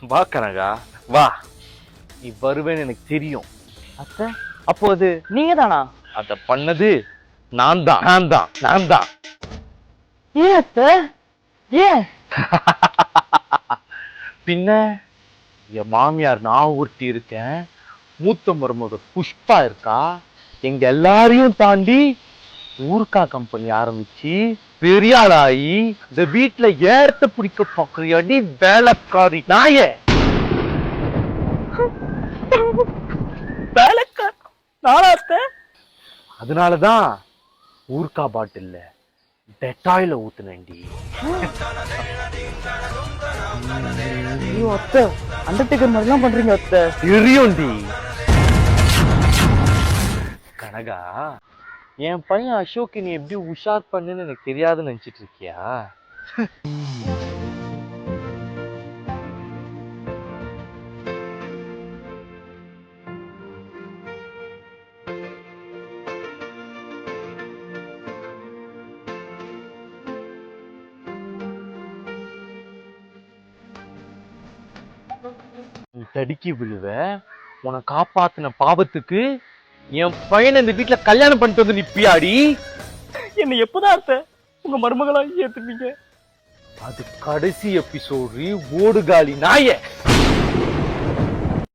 வா கனகா வா. நீ வருவேன்னு எனக்கு தெரியும். அத்தை, அப்போ அது நீங்க தானா? அத பண்ணது நான் தான். ஏன் அத்தை? ஏன்? பின்ன என் மாமியார் நான் ஒருத்தி இருக்கேன், மூத்த மருமக புஷ்பா இருக்கா, எங்க எல்லாரையும் தாண்டி ஊர்கா கம்பெனி ஆரம்பிச்சு பெரிய ஆளாயி இந்த வீட்டுல ஏறத்த பிடிக்க பாக்குறியாடி வேலைக்காரி நாயே. வேலைக்கார நானா அத்தை? அதனாலதான் ஊர்கா பாட்டில்ல டெட்டாயில ஊத்துனேன்டி. ஐயோ அத்தை, அண்டர்டேக்கர் மாதிரிலாம் பண்றீங்க அத்தை. தெரியும்டி கனகா. என் பையன் அசோக் நீ எப்படி உஷார் பண்ணுன்னு எனக்கு தெரியாதுன்னு நினைச்சிட்டு இருக்கியா? நீ தடுக்கி விழுவ. உன்னை காப்பாத்தின பாவத்துக்கு என் பையனை இந்த வீட்டுல கல்யாணம் பண்ணிட்டு வந்து நிப்பியாடி. என்ன எப்பதான் அத்தை உங்க மருமகளா ஏத்துப்பீங்க? அது கடைசி எபிசோடு. ஓடுகாலி நாயே.